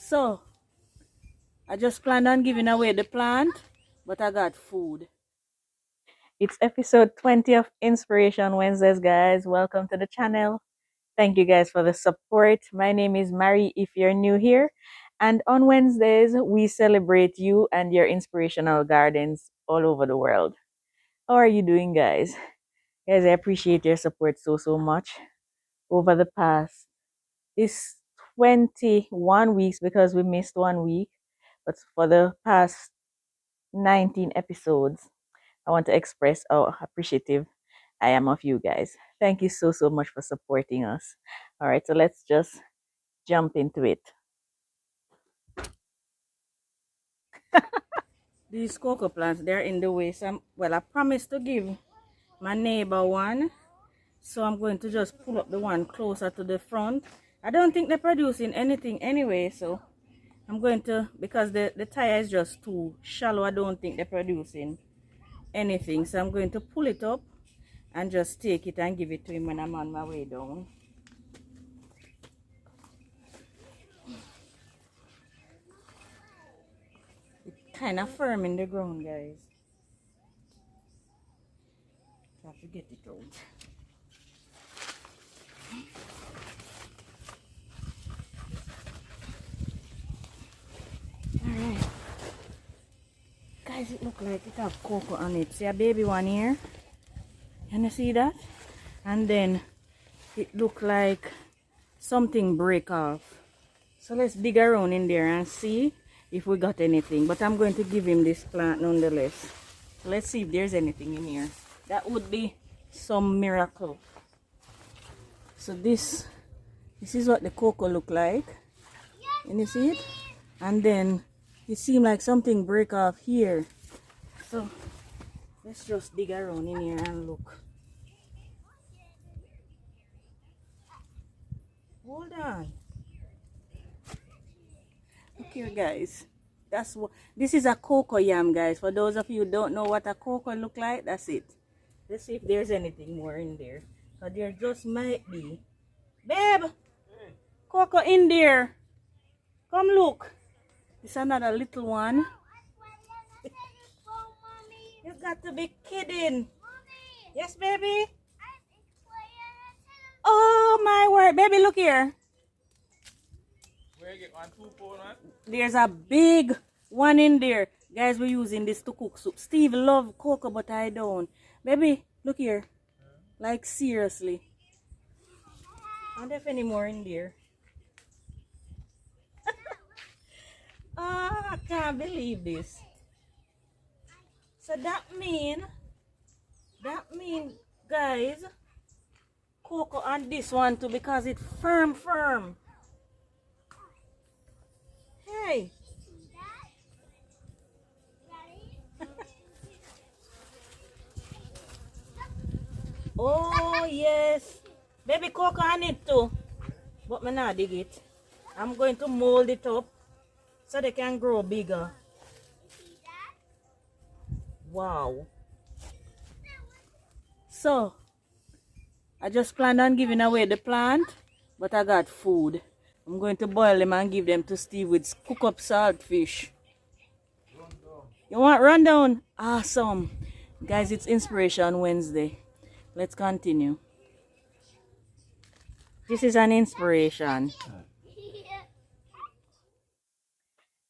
So, I just planned on giving away the plant, but I got food. It's episode 20 of Inspiration Wednesdays, guys. Welcome to the channel. Thank you guys for the support. My name is Mary if you're new here. And on Wednesdays, we celebrate you and your inspirational gardens all over the world. How are you doing, guys? Guys, I appreciate your support so much over the past this 21 weeks because we missed 1 week. But for the past 19 episodes, I want to express how appreciative I am of you guys. Thank you so much for supporting us. All right, so let's just jump into it. These cocoa plants, they're in the way. So I promised to give my neighbor one. So I'm going to just pull up the one closer to the front. I don't think they're producing anything anyway, so I'm going to, because the tire is just too shallow, I don't think they're producing anything. So I'm going to pull it up and just take it and give it to him when I'm on my way down. It's kind of firm in the ground, guys. I have to get it out. Alright. Guys, it look like it have cocoa on it. See a baby one here? Can you see that? And then it look like something break off. So let's dig around in there and see if we got anything. But I'm going to give him this plant nonetheless. So let's see if there's anything in here. That would be some miracle. So this is what the cocoa look like. Can you see it? And then it seemed like something break off here. So let's just dig around in here and look. Hold on. Look here, guys. That's what this is, a Coco Yam, guys. For those of you who don't know what a cocoa look like, that's it. Let's see if there's anything more in there. So there just might be. Babe! Hey. Cocoa in there. Come look. It's another little one. You got to be kidding. Mommy. Yes, baby? Oh, my word. Baby, look here. Where you get 1, 2, 4, man? There's a big one in there. Guys, we're using this to cook soup. Steve love cocoa, but I don't. Baby, look here. Like, seriously. I don't have any more in there. Oh, I can't believe this. So that mean, guys, cocoa on this one too, because it's firm. Hey. Oh yes, baby, cocoa on it too, but me not dig it. I'm going to mold it up so they can grow bigger. Wow. So I just planned on giving away the plant, but I got food. I'm going to boil them and give them to Steve with cook up saltfish. You want rundown? Awesome. Guys, it's Inspiration Wednesday. Let's continue. This is an inspiration.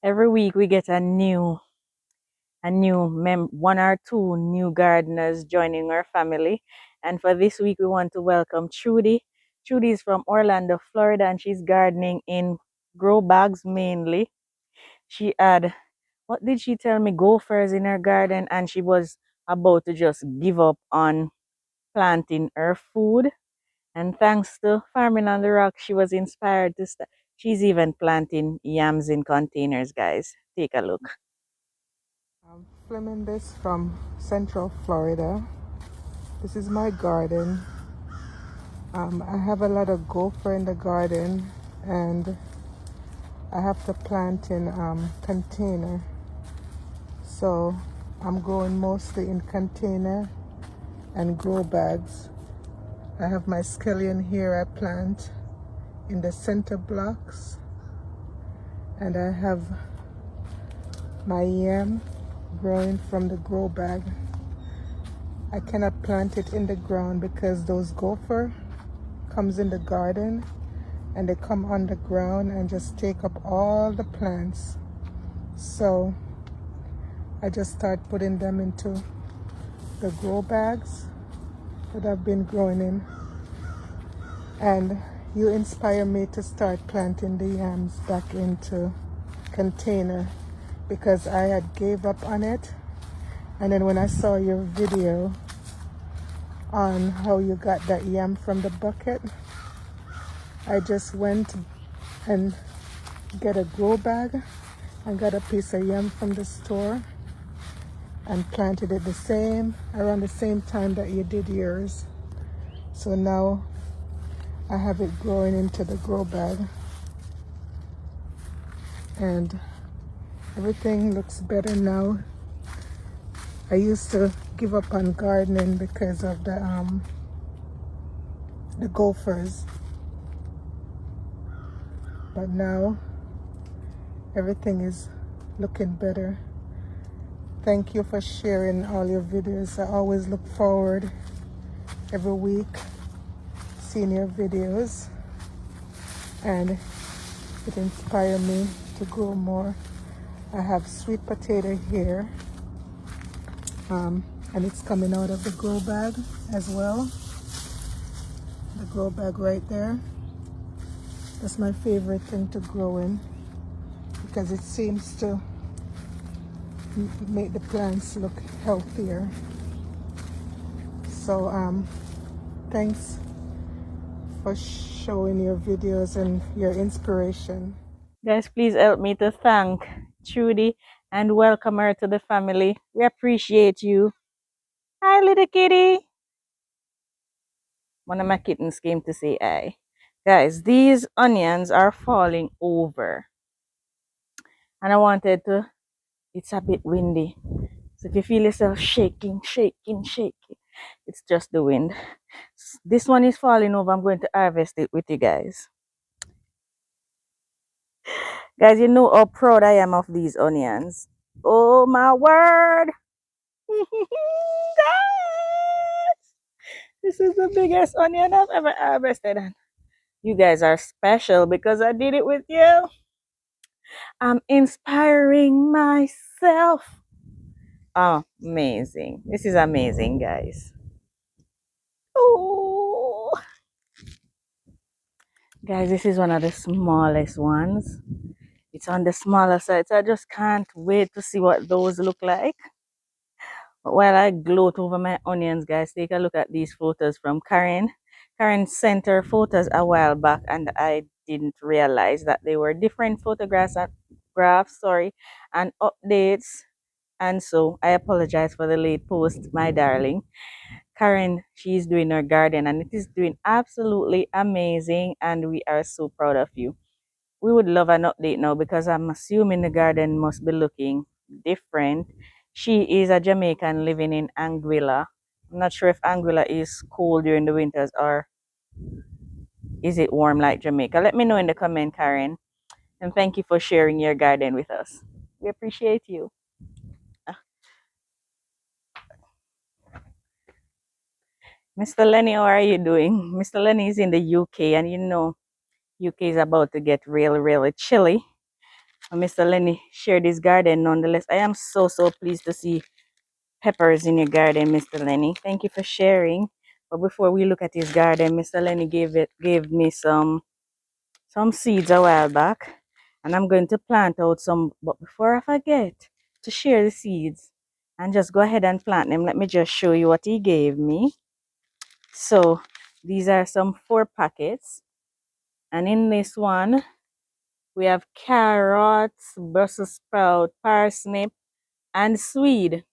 Every week we get one or two new gardeners joining our family. And for this week, we want to welcome Trudy. Trudy is from Orlando, Florida, and she's gardening in grow bags mainly. She had, what did she tell me, gophers in her garden, and she was about to just give up on planting her food. And thanks to Farming on the Rock, she was inspired to start. She's even planting yams in containers, guys. Take a look. I'm filming this from Central Florida. This is my garden. I have a lot of gopher in the garden, and I have to plant in container. So I'm growing mostly in container and grow bags. I have my scallion here I plant in the center blocks, and I have my yam growing from the grow bag. I cannot plant it in the ground because those gopher comes in the garden and they come on the ground and just take up all the plants. So I just start putting them into the grow bags that I've been growing in. And you inspire me to start planting the yams back into container because I had gave up on it. And then when I saw your video on how you got that yam from the bucket, I just went and get a grow bag and got a piece of yam from the store and planted it around the same time that you did yours. So now I have it growing into the grow bag and everything looks better now. I used to give up on gardening because of the gophers, but now everything is looking better. Thank you for sharing all your videos. I always look forward every week seeing your videos, and it inspires me to grow more. I have sweet potato here, and it's coming out of the grow bag as well. The grow bag right there. That's my favorite thing to grow in because it seems to make the plants look healthier. So thanks for showing your videos and your inspiration. Guys, please help me to thank Trudy and welcome her to the family. We appreciate you. Hi, little kitty. One of my kittens came to say hi. Guys, these onions are falling over. And I wanted to, it's a bit windy. So if you feel yourself shaking, it's just the wind. This one is falling over. I'm going to harvest it with you guys. Guys, you know how proud I am of these onions. Oh my word. Guys, this is the biggest onion I've ever harvested. And you guys are special because I did it with you. I'm inspiring myself. Oh, amazing. This is amazing, guys. Oh, guys, this is one of the smallest ones. It's on the smaller side, so I just can't wait to see what those look like. But while I gloat over my onions, guys, take a look at these photos from Karen. Karen sent her photos a while back, and I didn't realize that they were different photographs and graphs, sorry, and updates. And so I apologize for the late post, my darling. Karen, she's doing her garden and it is doing absolutely amazing, and we are so proud of you. We would love an update now because I'm assuming the garden must be looking different. She is a Jamaican living in Anguilla. I'm not sure if Anguilla is cold during the winters or is it warm like Jamaica. Let me know in the comment, Karen. And thank you for sharing your garden with us. We appreciate you. Mr. Lenny, how are you doing? Mr. Lenny is in the UK, and you know UK is about to get really, really chilly. Mr. Lenny shared his garden nonetheless. I am so pleased to see peppers in your garden, Mr. Lenny. Thank you for sharing. But before we look at his garden, Mr. Lenny gave me some seeds a while back, and I'm going to plant out some. But before I forget to share the seeds and just go ahead and plant them, let me just show you what he gave me. So these are some 4 packets, and in this one we have carrots, Brussels sprout, parsnip, and swede.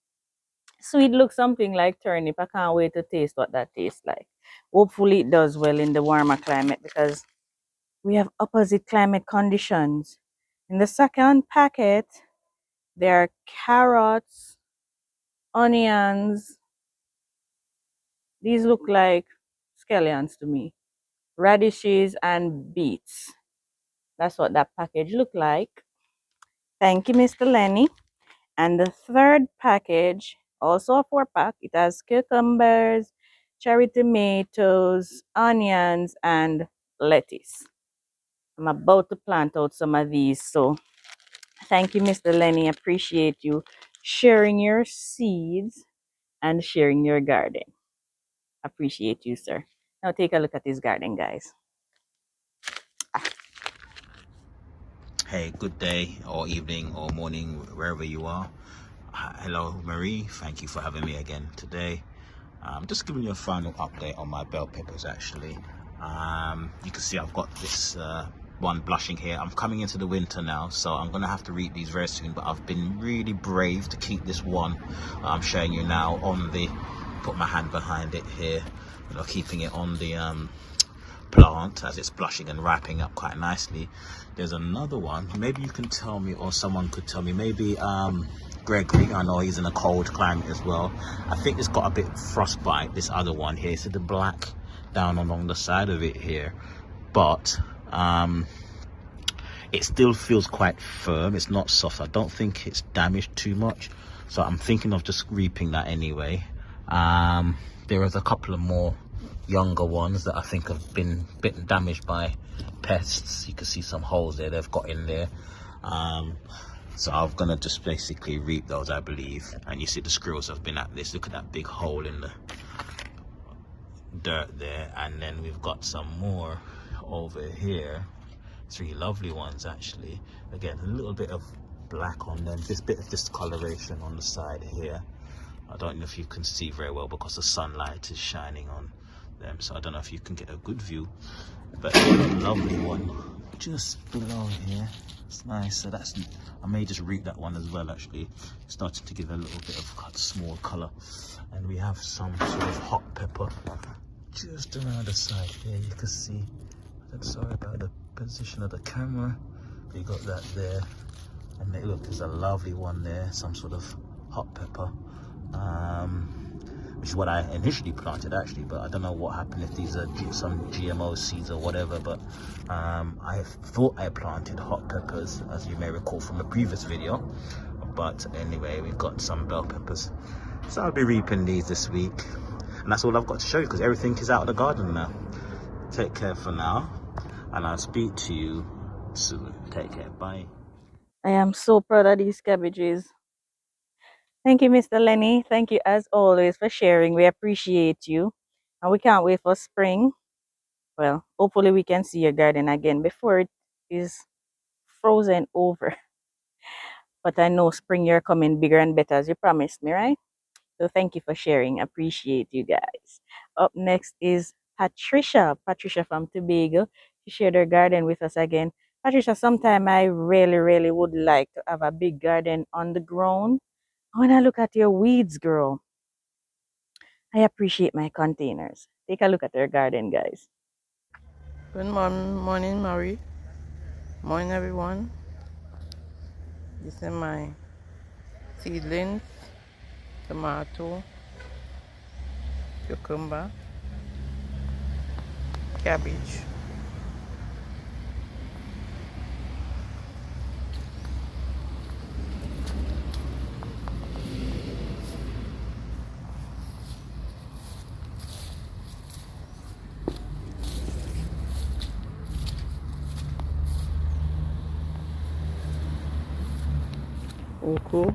Swede looks something like turnip. I can't wait to taste what that tastes like. Hopefully it does well in the warmer climate because we have opposite climate conditions. In the second packet, there are carrots, onions. These look like scallions to me. Radishes and beets. That's what that package look like. Thank you, Mr. Lenny. And the third package, also a 4-pack, it has cucumbers, cherry tomatoes, onions, and lettuce. I'm about to plant out some of these. So thank you, Mr. Lenny. Appreciate you sharing your seeds and sharing your garden. Appreciate you, sir. Now take a look at this garden, guys. Hey, good day or evening or morning, wherever you are. Hello, Marie. Thank you for having me again today. Just giving you a final update on my bell peppers, actually. You can see I've got this one blushing here. I'm coming into the winter now, so I'm going to have to reap these very soon, but I've been really brave to keep this one I'm showing you now on the, put my hand behind it here, keeping it on the plant as it's blushing and wrapping up quite nicely. There's another one, maybe you can tell me, or someone could tell me, maybe Gregory, I know he's in a cold climate as well. I think it's got a bit of frostbite, this other one here. So the black down along the side of it here, but it still feels quite firm. It's not soft. I don't think it's damaged too much, so I'm thinking of just reaping that anyway. There is a couple of more younger ones that I think have been bitten damaged by pests. You can see some holes there they've got in there. So I'm gonna just basically reap those, I believe. And you see the squirrels have been at this. Look at that big hole in the dirt there. And then we've got some more over here. 3 lovely ones, actually. Again, a little bit of black on them, this bit of discoloration on the side here. I don't know if you can see very well because the sunlight is shining on them, so I don't know if you can get a good view, but a lovely one just below here. It's nice. So that's, I may just reap that one as well, actually. It's starting to give a little bit of small color. And we have some sort of hot pepper just around the side here. You can see, I'm sorry about the position of the camera, you got that there. And they, look, there's a lovely one there, some sort of hot pepper, which is what I initially planted, actually, but I don't know what happened, if these are some GMO seeds or whatever. But I thought I planted hot peppers, as you may recall from a previous video. But anyway, we've got some bell peppers, so I'll be reaping these this week. And that's all I've got to show you, because everything is out of the garden now. Take care for now, and I'll speak to you soon. Take care. Bye. I am so proud of these cabbages. Thank you, Mr. Lenny. Thank you, as always, for sharing. We appreciate you. And we can't wait for spring. Well, hopefully we can see your garden again before it is frozen over. But I know spring you're coming bigger and better, as you promised me, right? So thank you for sharing. Appreciate you guys. Up next is Patricia. Patricia from Tobago. She shared her garden with us again. Patricia, sometime I really would like to have a big garden on the ground. When I look at your weeds, girl, I appreciate my containers. Take a look at your garden, guys. Good morning, Marie. Morning, everyone. This is my seedlings, tomato, cucumber, cabbage. Coco,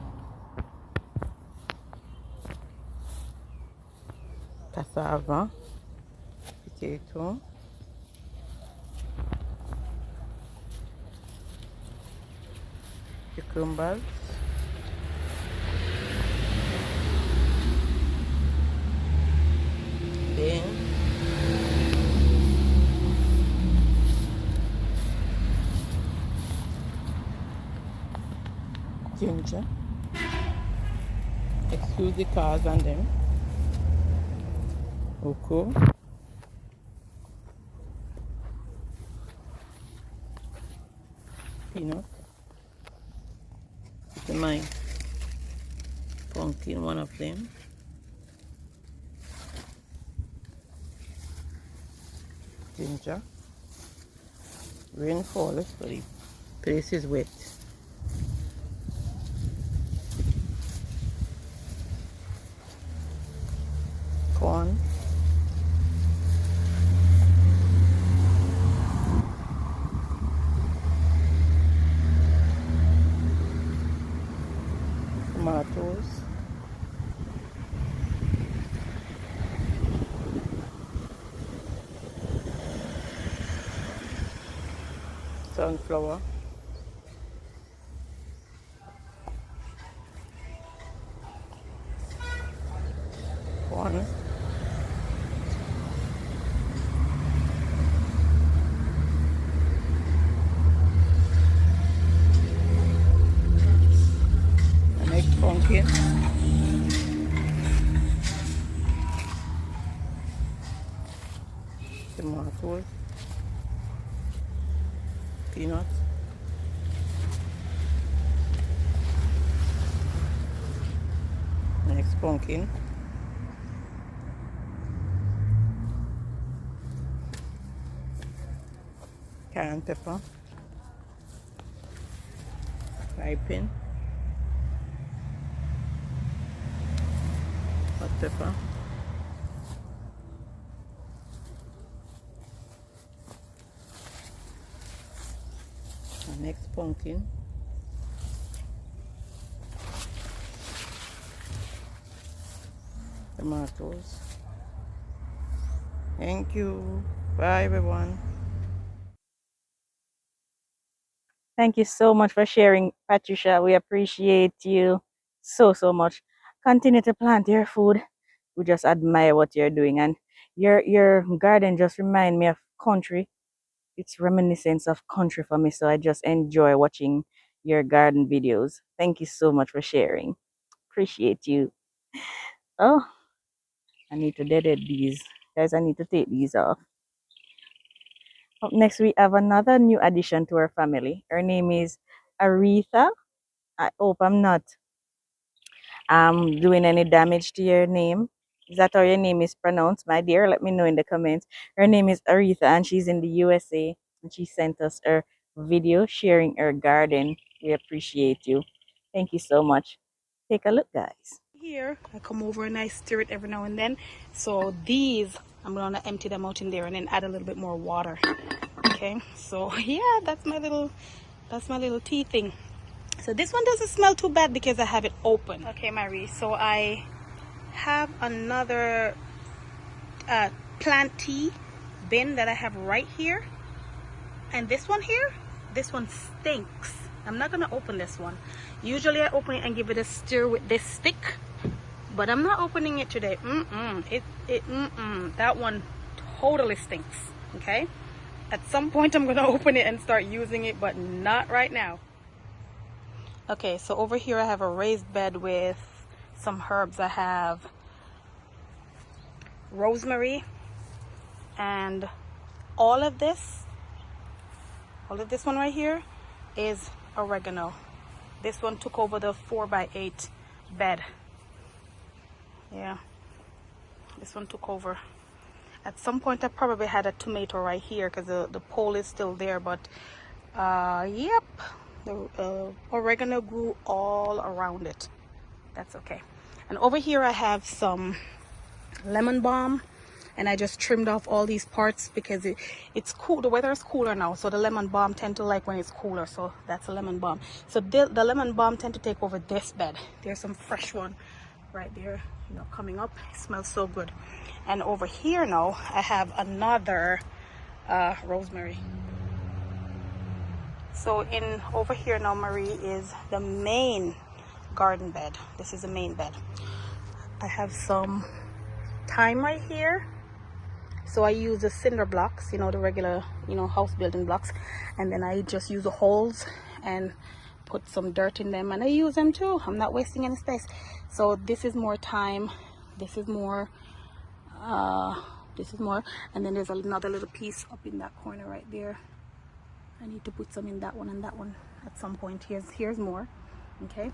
cassava, potato, cucumbers, beans, ginger. Excuse the cars and them. Coco, peanut. This is my pumpkin, one of them. Ginger. Rainfall, so the place is wet. sunflower, one, an egg pumpkin, tomatoes, peanuts, next pumpkin, cayenne pepper, ripen, hot pepper, and next pumpkin, tomatoes. Thank you. Bye everyone. Thank you so much for sharing, Patricia. We appreciate you so much. Continue to plant your food. We just admire what you're doing, and your garden just remind me of country. It's reminiscence of country for me, so I just enjoy watching your garden videos. Thank you so much for sharing. Appreciate you. Oh, I need to edit these. Guys, I need to take these off. Up next, we have another new addition to our family. Her name is Aretha. I hope I'm not doing any damage to your name. Is that how your name is pronounced, my dear? Let me know in the comments. Her name is Aretha and she's in the USA. And she sent us her video sharing her garden. We appreciate you. Thank you so much. Take a look, guys. Here, I come over and I stir it every now and then. So these, I'm gonna empty them out in there and then add a little bit more water. Okay, so yeah, that's my little tea thing. So this one doesn't smell too bad because I have it open. Okay, Marie, so I have another plant tea bin that I have right here. And this one here, this one stinks. I'm not gonna open this one. Usually I open it and give it a stir with this stick, but I'm not opening it today. That one totally stinks. Okay, at some point I'm gonna open it and start using it, but not right now. Okay, so over here I have a raised bed with some herbs. I have rosemary and all of this one right here is oregano. This one took over the 4x8 bed. Yeah, this one took over. At some point I probably had a tomato right here because the pole is still there, but yep, the oregano grew all around it. That's okay. And over here I have some lemon balm, and I just trimmed off all these parts because it's cool. The weather is cooler now, so the lemon balm tend to like when it's cooler. So that's a lemon balm. So the lemon balm tend to take over this bed. There's some fresh one right there, you know, coming up. It smells so good. And over here now I have another rosemary. So over here now, Marie, is the main garden bed. This is the main bed. I have some thyme right here. So I use the cinder blocks, you know, the regular, you know, house building blocks, and then I just use the holes and put some dirt in them, and I use them too. I'm not wasting any space. So this is more thyme, this is more, and then there's another little piece up in that corner right there. I need to put some in that one and that one at some point. Here's more. Okay,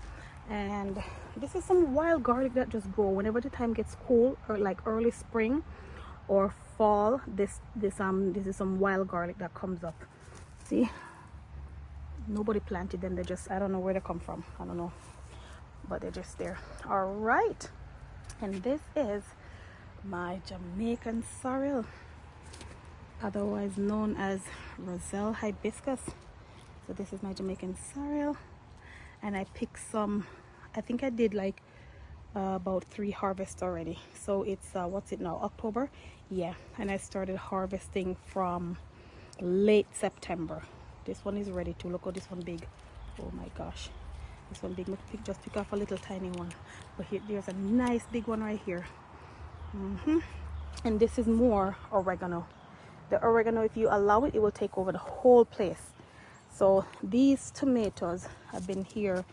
and this is some wild garlic that just grow whenever the time gets cool, or like early spring or fall. This is some wild garlic that comes up. See, nobody planted them. They just, I don't know where they come from. I don't know, but they're just there. All right, and this is my Jamaican sorrel, otherwise known as Roselle hibiscus. So this is my Jamaican sorrel, and I picked some. I think I did like about 3 harvests already. So it's what's it now, October? Yeah, and I started harvesting from late September. This one is ready too. Look how this one big. Oh my gosh, this one big. Just pick off a little tiny one, but here there's a nice big one right here. And this is more oregano. The oregano, if you allow it, it will take over the whole place. So these tomatoes have been here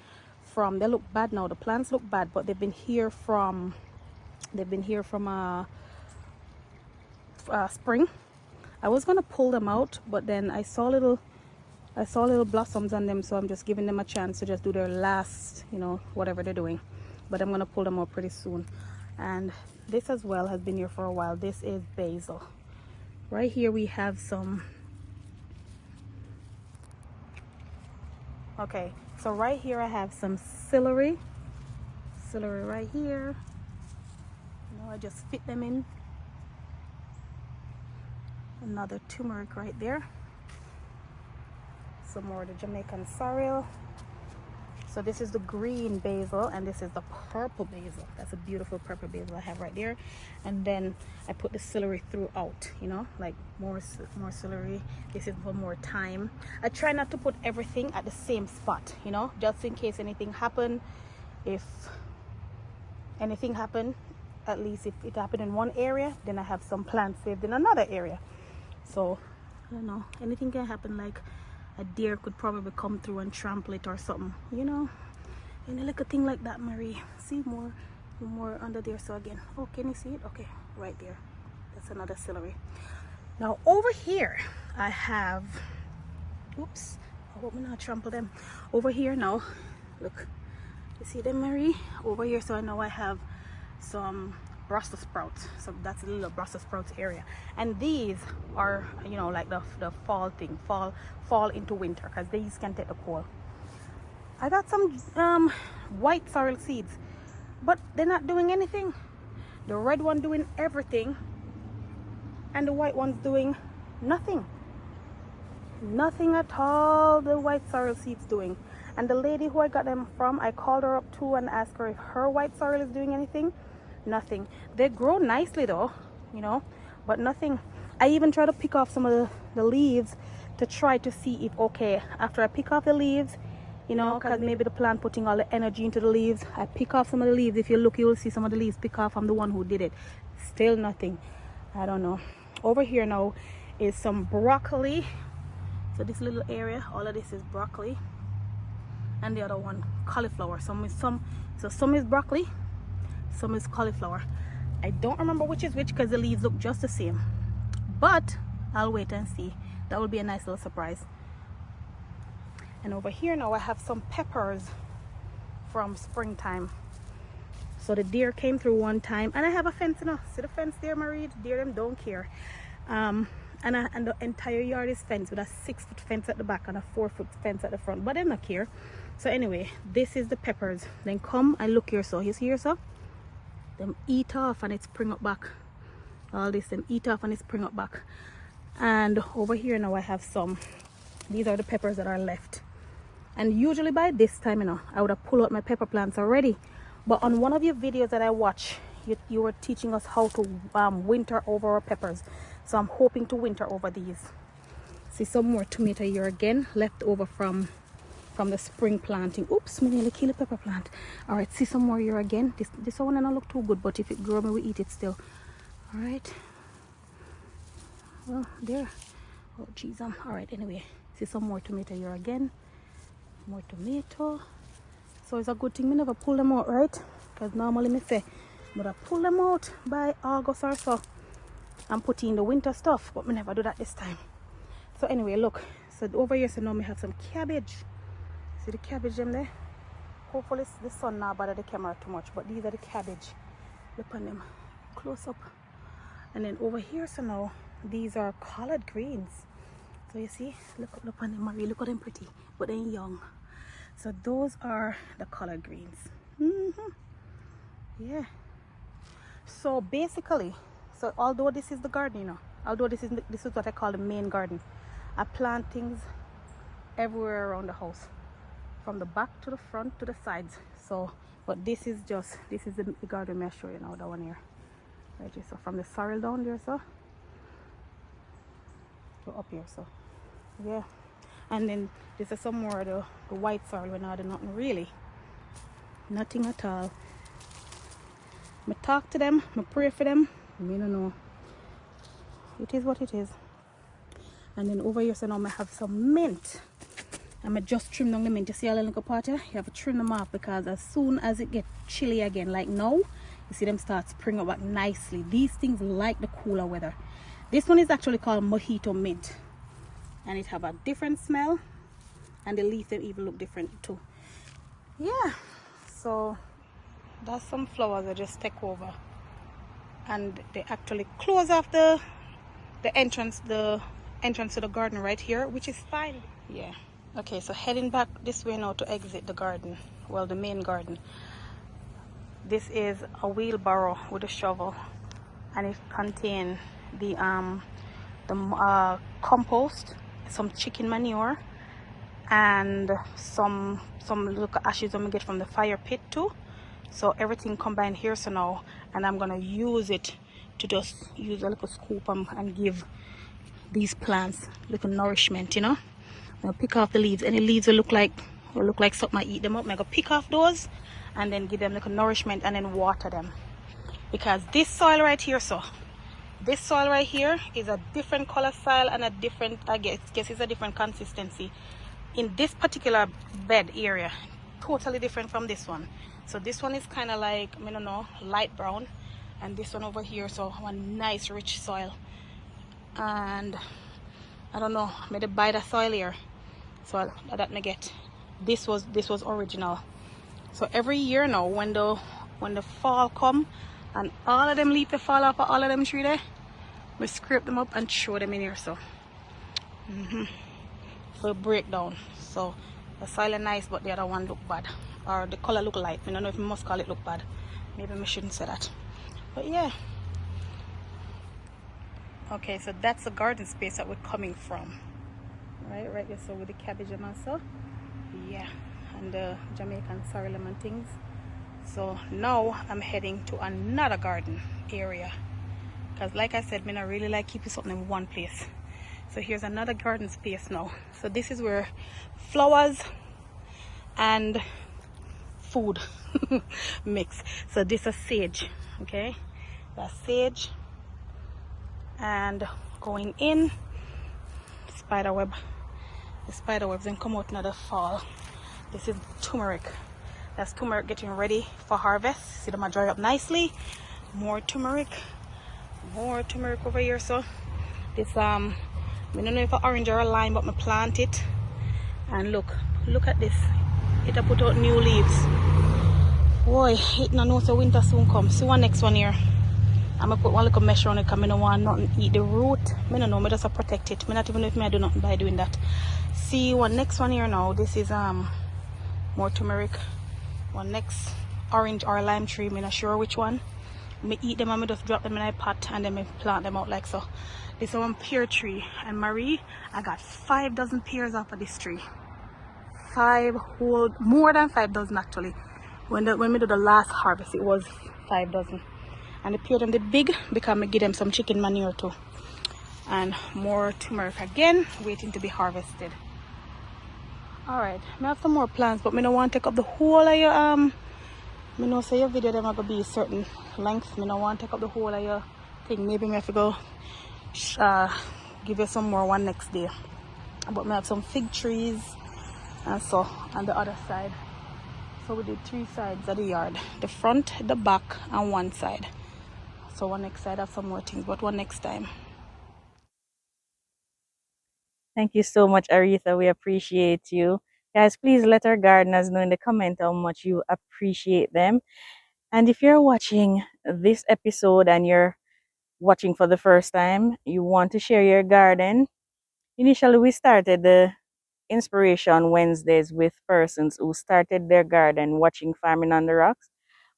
from, they look bad now, the plants look bad, but they've been here from spring. I was gonna pull them out, but then I saw little blossoms on them, so I'm just giving them a chance to just do their last, you know, whatever they're doing. But I'm gonna pull them out pretty soon. And this as well has been here for a while. This is basil. Right here we have some, okay, so right here I have some celery right here. You know, I just fit them in. Another turmeric right there. Some more of the Jamaican sorrel. So this is the green basil, and this is the purple basil. That's a beautiful purple basil I have right there. And then I put the celery throughout, you know, like more celery. This is for more thyme. I try not to put everything at the same spot, you know, just in case anything happen. If anything happen, at least if it happened in one area, then I have some plants saved in another area. So I don't know, anything can happen. Like a deer could probably come through and trample it or something, you know. And a little thing like that, Marie. See more under there. So again, oh, can you see it? Okay, right there. That's another celery. Now over here I have, oops, I hope I not trample them. Over here now, look, you see them, Marie? Over here, so I know I have some Brussels sprouts. So that's a little Brussels sprouts area, and these are, you know, like the fall thing, fall into winter, because these can take the cold. I got some white sorrel seeds, but they're not doing anything. The red one doing everything, and the white one's doing nothing at all. The white sorrel seeds doing. And the lady who I got them from, I called her up too and asked her if her white sorrel is doing anything. Nothing. They grow nicely though, you know, but nothing. I even try to pick off some of the leaves to try to see if, okay, after I pick off the leaves, you know, because maybe the plant putting all the energy into the leaves, I pick off some of the leaves. If you look, you will see some of the leaves pick off from the one who did it. Still nothing. I don't know. Over here now is some broccoli. So this little area, all of this is broccoli, and the other one cauliflower. Some is broccoli, some is cauliflower. I don't remember which is which because the leaves look just the same, but I'll wait and see. That will be a nice little surprise. And over here now I have some peppers from springtime. So the deer came through one time, and I have a fence, you know. See the fence there, Marie? The deer them don't care. And the entire yard is fenced with a 6-foot fence at the back and a 4-foot fence at the front, but they don't care. So anyway, this is the peppers. Then come and look here. So you see here, so them eat off and it spring up back. All this, them eat off and it spring up back. And over here now I have some, these are the peppers that are left. And usually by this time, you know, I would have pulled out my pepper plants already. But on one of your videos that I watched, you were teaching us how to winter over our peppers. So I'm hoping to winter over these. See some more tomato here again, left over from the spring planting. Oops, me nearly kill a pepper plant. All right, see some more here again. This one don't look too good, but if it grow, me we eat it still. All right. Well, there. Oh, geez. All right. Anyway, see some more tomato here again. More tomato. So it's a good thing me never pull them out, right? Because normally me say, but I pull them out by August or so and put in the winter stuff, but me never do that this time. So anyway, look. So over here, so now me have some cabbage. See the cabbage them there? Hopefully the sun not bother the camera too much, but these are the cabbage. Look on them close up. And then over here, so now these are collard greens. So you see, look on them, Marie, look at them pretty, but they're young. So those are the collard greens. Yeah. So basically, so although this is the garden, you know, although this is what I call the main garden, I plant things everywhere around the house, from the back to the front to the sides. So, but this is the garden I show you now, that one here, right here. So from the sorrel down there, so go up here. So yeah, And then this is some more of the white soil when I do nothing really. Nothing at all. I talk to them, I pray for them. I don't know. It is what it is. And then over here, so now I have some mint. I'm just trim down the mint. You see all the little part here? You have to trim them off because as soon as it gets chilly again, like now, you see them start spring up back nicely. These things like the cooler weather. This one is actually called mojito mint. And it have a different smell. And the leaves them even look different too. Yeah. So that's some flowers that just take over. And they actually close off the entrance to the garden right here, which is fine. Yeah. Okay, so heading back this way now to exit the garden, well, the main garden. This is a wheelbarrow with a shovel, and it contains the compost, some chicken manure, and some little ashes I'm gonna get from the fire pit too. So everything combined here. So now, and I'm gonna use it to just use a little scoop and give these plants little nourishment, you know. I'll pick off the leaves. Any leaves will look like something, I eat them up. I'm gonna pick off those and then give them little nourishment and then water them. Because this soil right here, this soil right here is a different color soil and a different, I guess it's a different consistency. In this particular bed area, totally different from this one. So this one is kind of like, I don't know, light brown, and this one over here, so a nice rich soil. And I don't know, I made a buy the soil here, so that may get. This was original. So every year now, when the fall come and all of them leaves fall off of all of them tree there, we scrape them up and throw them in here. So so break down. So the soil is nice, but the other one look bad, or the color look light. I don't know if I must call it look bad. Maybe I shouldn't say that. But yeah. Okay, so that's the garden space that we're coming from. Right there, so with the cabbage and also, yeah, and the Jamaican sorghum and things. So now I'm heading to another garden area, because like I said, I really like keeping something in one place. So here's another garden space now. So this is where flowers and food mix. So this is sage, okay, that's sage. And going in, spiderweb. The spiderwebs then come out in the fall. This is turmeric. That's turmeric getting ready for harvest. See them are dry up nicely. More turmeric over here. So this I don't know if it's orange or a lime, but I plant it. And look at this. It put out new leaves. Boy, it no know so winter soon come. See one next one here. I'm gonna put one little mesh on it because I don't want nothing eat the root. I don't know, I just protect it. I not even know if I do nothing by doing that. See one next one here now. This is more turmeric. One next orange or lime tree. I'm not sure which one. I eat them and I just drop them in a pot and then I plant them out like so. This is one pear tree, and Marie, I got 5 dozen pears off of this tree. 5 whole, more than 5 dozen actually. When we did the last harvest, it was 5 dozen. And the pear them did big because I give them some chicken manure too. And more turmeric again, waiting to be harvested. Alright, I have some more plants, but I don't want to take up the whole of your I know say your video them are gonna be a certain length. I don't want to take up the whole of your thing. Maybe I have to go give you some more one next day. But I have some fig trees and so on the other side. So we did 3 sides of the yard. The front, the back, and one side. So one next side I have some more things, but one next time. Thank you so much, Aretha. We appreciate you. Guys, please let our gardeners know in the comment how much you appreciate them. And if you're watching this episode and you're watching for the first time, you want to share your garden. Initially, we started the Inspiration Wednesdays with persons who started their garden watching Farming on the Rocks.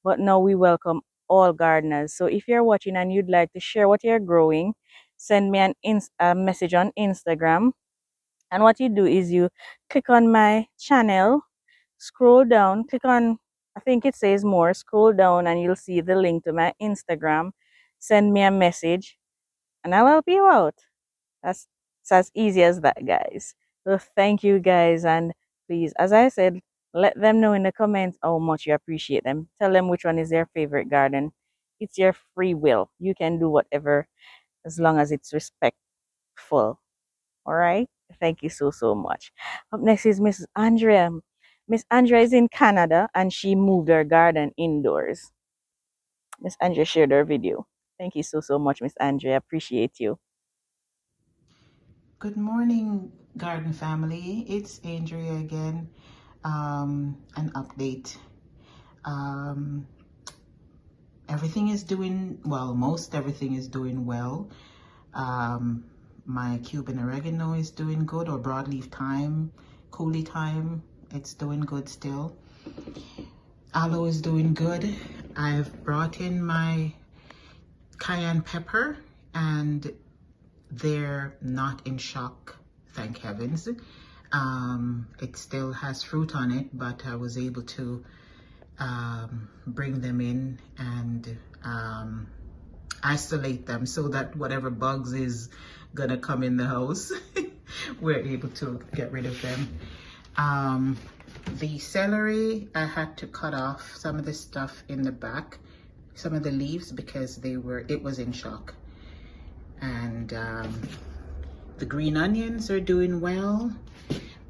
But now we welcome all gardeners. So if you're watching and you'd like to share what you're growing, send me a message on Instagram. And what you do is you click on my channel, scroll down, click on, I think it says more, scroll down and you'll see the link to my Instagram. Send me a message and I'll help you out. That's it's as easy as that, guys. So thank you guys, and please, as I said, let them know in the comments how much you appreciate them. Tell them which one is their favorite garden. It's your free will. You can do whatever as long as it's respectful. All right. Thank you so much. Up next is Miss Andrea. Miss Andrea is in Canada and she moved her garden indoors. Miss Andrea shared her video. Thank you so much, Miss Andrea. Appreciate you. Good morning, garden family. It's Andrea again. An update. Um, Everything is doing well. Most everything is doing well. My Cuban oregano is doing good, or broadleaf thyme, coulis thyme. It's doing good still. Aloe is doing good. I've brought in my cayenne pepper and they're not in shock, thank heavens. It still has fruit on it, but I was able to bring them in and isolate them so that whatever bugs is gonna come in the house, we're able to get rid of them. The celery, I had to cut off some of the stuff in the back, some of the leaves, because it was in shock. And the green onions are doing well.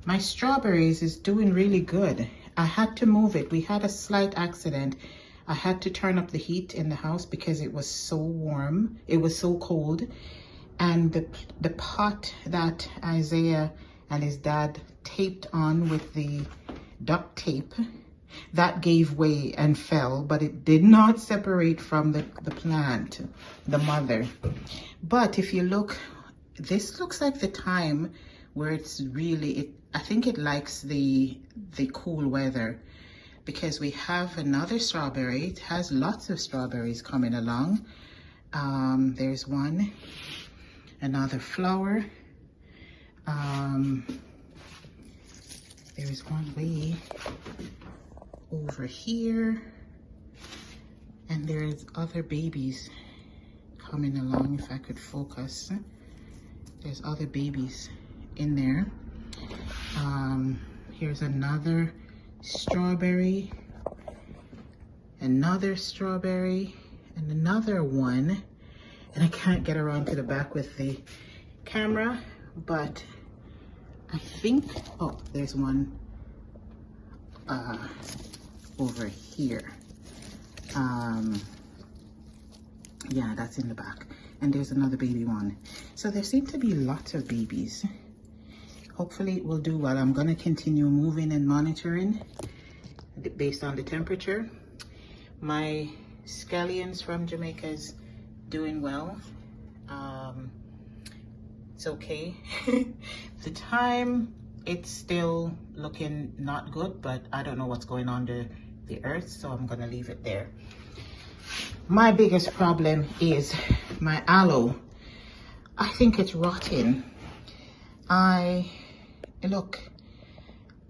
My strawberries is doing really good. I had to move it. We had a slight accident. I had to turn up the heat in the house because it was so warm. It was so cold. And the pot that Isaiah and his dad taped on with the duct tape, that gave way and fell, but it did not separate from the plant, the mother. But if you look, this looks like the time where it's really, I think it likes the cool weather, because we have another strawberry. It has lots of strawberries coming along. There's one, another flower. There's one way over here, and there's other babies coming along. If I could focus, there's other babies in there. Here's another strawberry, another strawberry, and another one. And I can't get around to the back with the camera, but I think, oh, there's one over here. Yeah, that's in the back. And there's another baby one. So there seem to be lots of babies. Hopefully it will do well. I'm going to continue moving and monitoring based on the temperature. My scallions from Jamaica is doing well. It's okay. The time, it's still looking not good, but I don't know what's going on under the earth, so I'm going to leave it there. My biggest problem is my aloe. I think it's rotting. Look,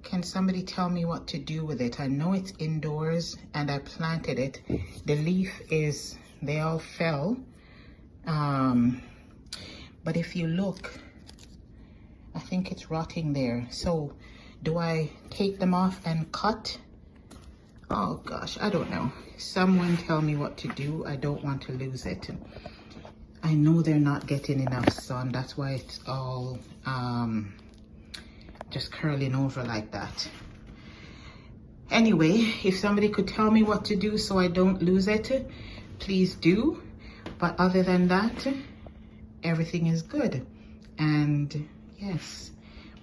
can somebody tell me what to do with it? I know it's indoors and I planted it. The leaf is, they all fell. But if you look, I think it's rotting there. So do I take them off and cut? Oh gosh, I don't know. Someone tell me what to do. I don't want to lose it. I know they're not getting enough sun. That's why it's all just curling over like that. Anyway, if somebody could tell me what to do so I don't lose it, please do. But other than that, everything is good. And yes,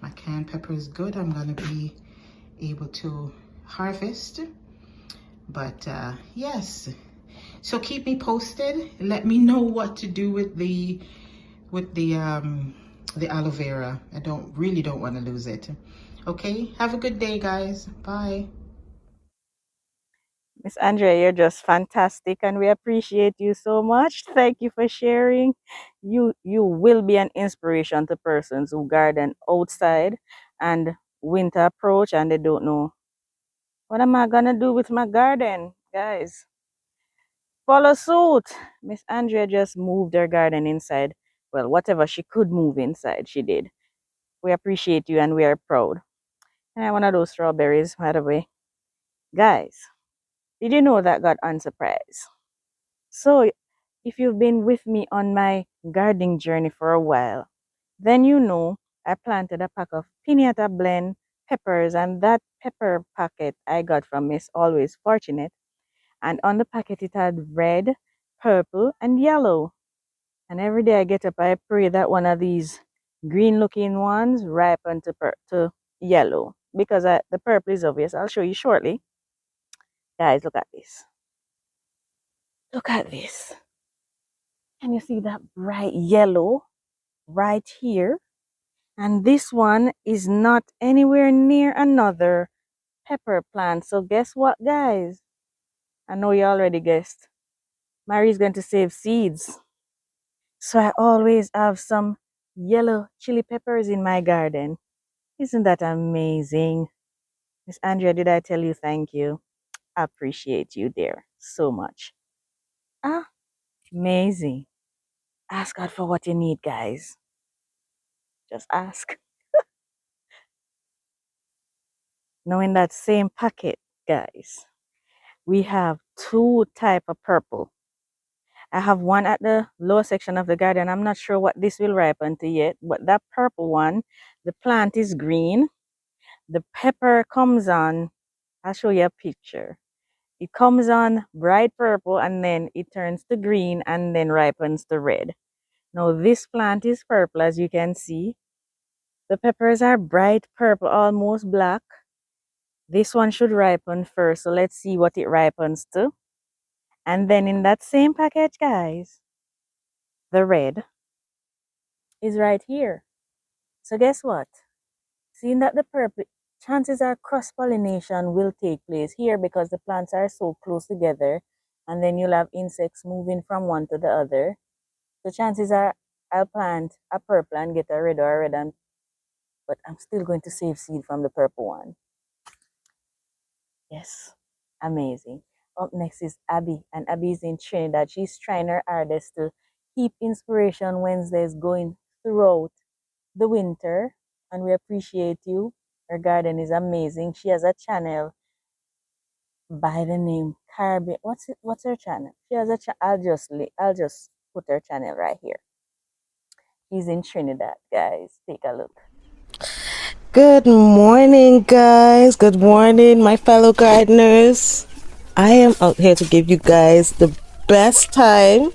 my cayenne pepper is good. I'm gonna be able to harvest. But yes, so keep me posted. Let me know what to do with the aloe vera. I really don't want to lose it. Okay, have a good day, guys. Bye. Miss Andrea, you're just fantastic and we appreciate you so much. Thank you for sharing. You will be an inspiration to persons who garden outside and winter approach and they don't know, what am I gonna do with my garden? Guys, follow suit. Miss Andrea just moved her garden inside. Well, whatever she could move inside, she did. We appreciate you and we are proud. And I want one of those strawberries, by the way. Guys, did you know that got unsurprised? So, if you've been with me on my gardening journey for a while, then you know I planted a pack of piñata blend peppers, and that pepper packet I got from Miss Always Fortunate. And on the packet, it had red, purple, and yellow. And every day I get up, I pray that one of these green looking ones ripen to yellow because the purple is obvious. I'll show you shortly. Guys, look at this. Look at this. Can you see that bright yellow right here? And this one is not anywhere near another pepper plant. So guess what, guys? I know you already guessed. Marie's going to save seeds. So I always have some yellow chili peppers in my garden. Isn't that amazing? Miss Andrea, did I tell you thank you? I appreciate you, dear, so much. Amazing. Ask God for what you need, guys. Just ask. Now in that same packet, guys, we have two type of purple. I have one at the lower section of the garden. I'm not sure what this will ripen to yet, but that purple one, the plant is green. The pepper comes on, I'll show you a picture. It comes on bright purple and then it turns to green and then ripens to red. Now this plant is purple, as you can see. The peppers are bright purple, almost black. This one should ripen first, so let's see what it ripens to. And then in that same package, guys, the red is right here. So guess what? Seeing that the purple, chances are cross-pollination will take place here because the plants are so close together, and then you'll have insects moving from one to the other. So chances are I'll plant a purple and get a red or a red, but I'm still going to save seed from the purple one. Yes, amazing. Up next is Abby, and Abby is in Trinidad. She's trying her hardest to keep Inspiration Wednesdays going throughout the winter, and we appreciate you. Her garden is amazing. She has a channel by the name Caribbean. What's her channel? She has a I'll just put her channel right here. She's in Trinidad, guys. Take a look. Good morning, guys. Good morning, my fellow gardeners. I am out here to give you guys the best time.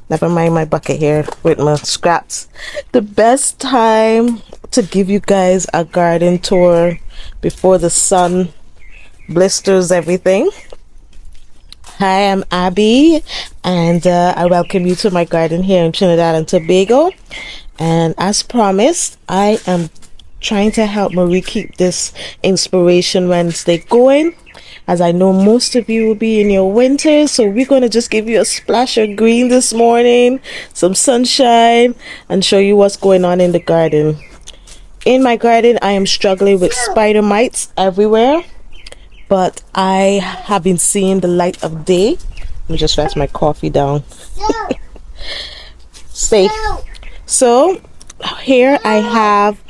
Never mind my bucket here with my scraps. The best time to give you guys a garden tour before the sun blisters everything. Hi, I'm Abby, and I welcome you to my garden here in Trinidad and Tobago. And as promised, I am trying to help Marie keep this Inspiration Wednesday going, as I know most of you will be in your winter. So we're going to just give you a splash of green this morning, some sunshine, and show you what's going on in the garden. In my garden, I am struggling with spider mites everywhere, but I have been seeing the light of day. Let me just rest my coffee down. Safe. So here I have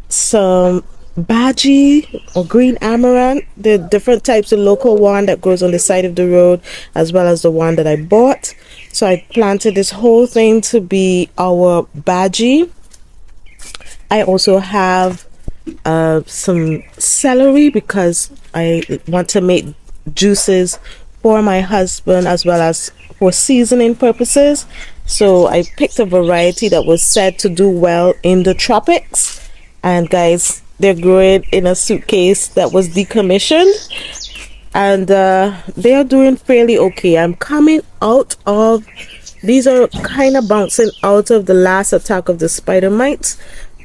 some Baji or green amaranth, the different types of local one that grows on the side of the road, as well as the one that I bought. So I planted this whole thing to be our Baji. I also have some celery because I want to make juices for my husband as well as for seasoning purposes. So I picked a variety that was said to do well in the tropics. And guys, they're growing in a suitcase that was decommissioned, and they are doing fairly okay. I'm coming out of, these are kind of bouncing out of the last attack of the spider mites,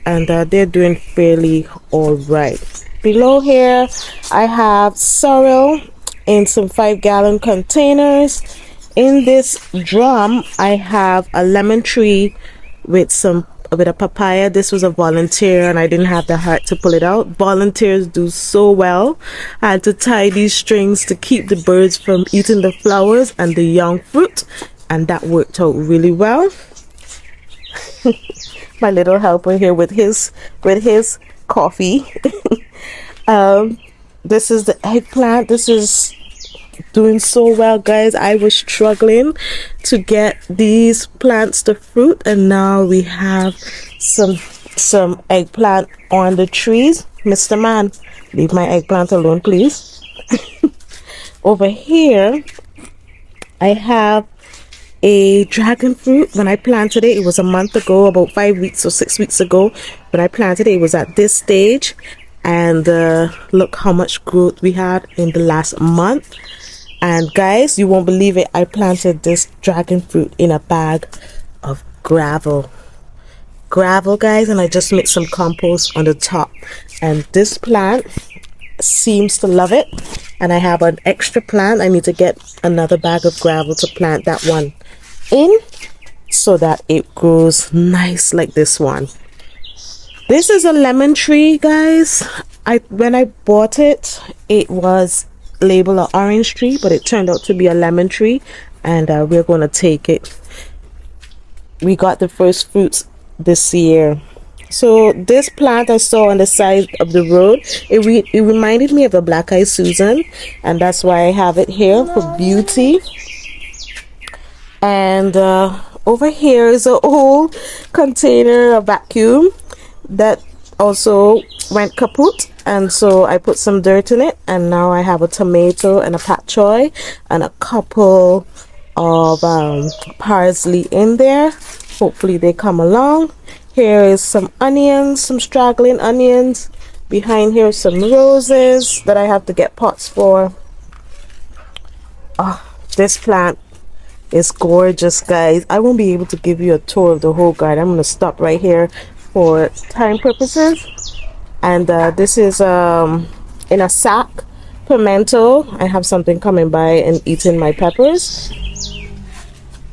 and they're doing fairly all right. Below here I have sorrel in some 5-gallon containers. In this drum I have a lemon tree with a bit of papaya. This was a volunteer and I didn't have the heart to pull it out. Volunteers do so well. I had to tie these strings to keep the birds from eating the flowers and the young fruit, and that worked out really well. my little helper here with his coffee. um, this is the eggplant. This is doing so well, guys. I was struggling to get these plants to fruit, and now we have some eggplant on the trees. Mr. Man, leave my eggplant alone, please. Over here I have a dragon fruit. When I planted it, it was a month ago, about 5 weeks or 6 weeks ago. When I planted it, it was at this stage, and look how much growth we had in the last month. And guys, you won't believe it, I planted this dragon fruit in a bag of gravel, guys, and I just mixed some compost on the top, and this plant seems to love it. And I have an extra plant. I need to get another bag of gravel to plant that one in so that it grows nice like this one. This is a lemon tree, guys. When I bought it, it was labeled an orange tree, but it turned out to be a lemon tree, and we're going to take it. We got the first fruits this year. So this plant I saw on the side of the road, it reminded me of a black-eyed Susan, and that's why I have it here for beauty. And over here is an old container, a vacuum that also went kaput, and so I put some dirt in it, and now I have a tomato and a pak choy and a couple of parsley in there. Hopefully they come along. Here is some onions, some straggling onions. Behind here some roses that I have to get pots for. Oh, this plant is gorgeous, guys. I won't be able to give you a tour of the whole garden. I'm going to stop right here for time purposes. And this is in a sack, pimento. I have something coming by and eating my peppers.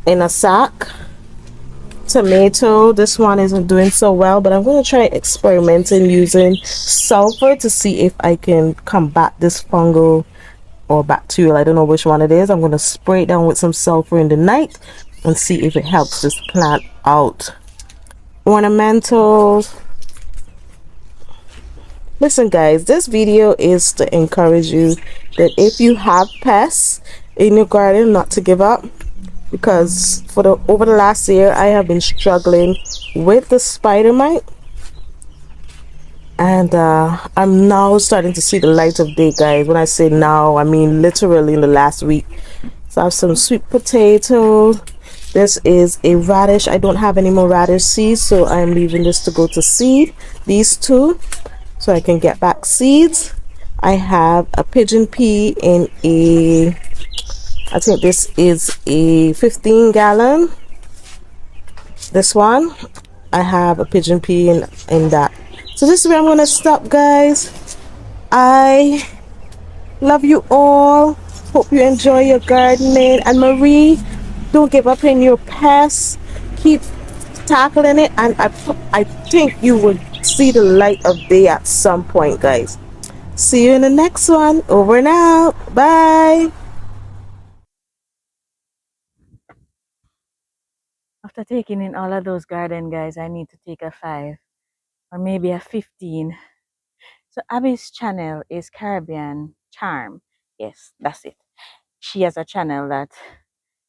In a sack, tomato. This one isn't doing so well, but I'm going to try experimenting using sulfur to see if I can combat this fungal or bacterial. I don't know which one it is. I'm going to spray it down with some sulfur in the night and see if it helps this plant out. Ornamentals. Listen, guys, this video is to encourage you that if you have pests in your garden, not to give up, because over the last year I have been struggling with the spider mite, and I'm now starting to see the light of day, guys. When I say now, I mean literally in the last week. So I have some sweet potatoes. This is a radish. I don't have any more radish seeds, so I'm leaving this to go to seed, these two, so I can get back seeds. I have a pigeon pea in a, I think this is a 15-gallon. This one, I have a pigeon pea in that. So this is where I'm going to stop, guys. I love you all. Hope you enjoy your gardening. And Marie, don't give up in your pests. Keep tackling it. And I think you will see the light of day at some point, guys. See you in the next one. Over and out. Bye. After taking in all of those garden, guys, I need to take a 5 or maybe a 15. So Abby's channel is Caribbean Charm. Yes, that's it. She has a channel that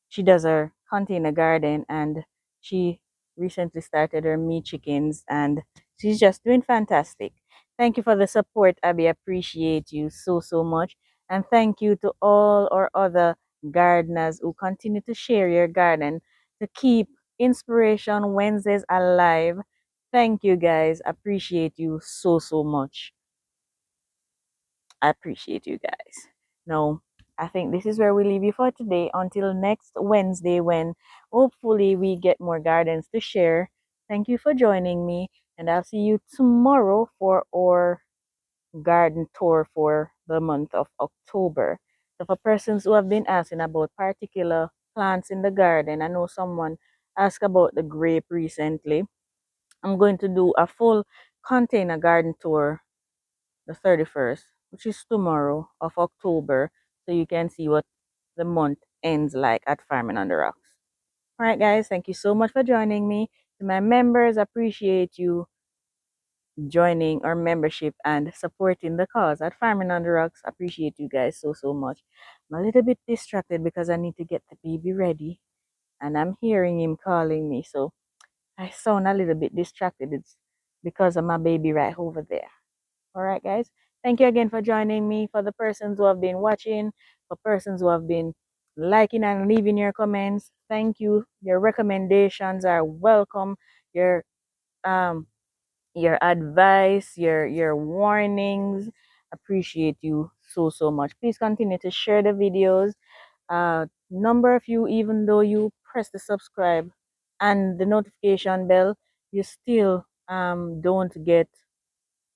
she does her container garden, and she recently started her meat chickens, and she's just doing fantastic. Thank you for the support, Abby. Appreciate you so much. And thank you to all our other gardeners who continue to share your garden to keep Inspiration Wednesdays alive. Thank you, guys. Appreciate you so much. I appreciate you guys. Now, I think this is where we leave you for today until next Wednesday, when hopefully we get more gardens to share. Thank you for joining me, and I'll see you tomorrow for our garden tour for the month of October. So for persons who have been asking about particular plants in the garden, I know someone asked about the grape recently. I'm going to do a full container garden tour the 31st, which is tomorrow of October, so you can see what the month ends like at Farming on the Rocks. All right, guys, thank you so much for joining me. To my members, appreciate you joining our membership and supporting the cause at Farming on the Rocks. Appreciate you guys so much. I'm a little bit distracted because I need to get the baby ready and I'm hearing him calling me, so I sound a little bit distracted. It's because of my baby right over there. All right, guys. Thank you again for joining me. For the persons who have been watching, for persons who have been liking and leaving your comments, thank you. Your recommendations are welcome. Um your advice, your warnings, appreciate you so much. Please continue to share the videos. Number of you, even though you press the subscribe and the notification bell, you still don't get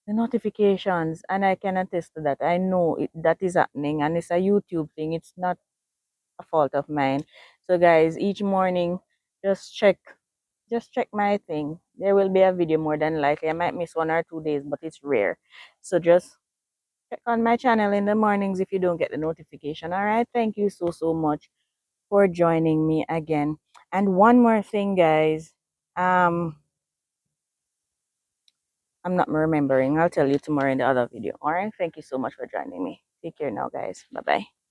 the notifications, and I can attest to that. I know that is happening, and it's a YouTube thing. It's not a fault of mine. So guys, each morning, just check my thing. There will be a video more than likely. I might miss 1 or 2 days, but it's rare. So just check on my channel in the mornings if you don't get the notification. All right. Thank you so much for joining me again. And one more thing, guys. I'm not remembering. I'll tell you tomorrow in the other video. All right. Thank you so much for joining me. Take care now, guys. Bye bye.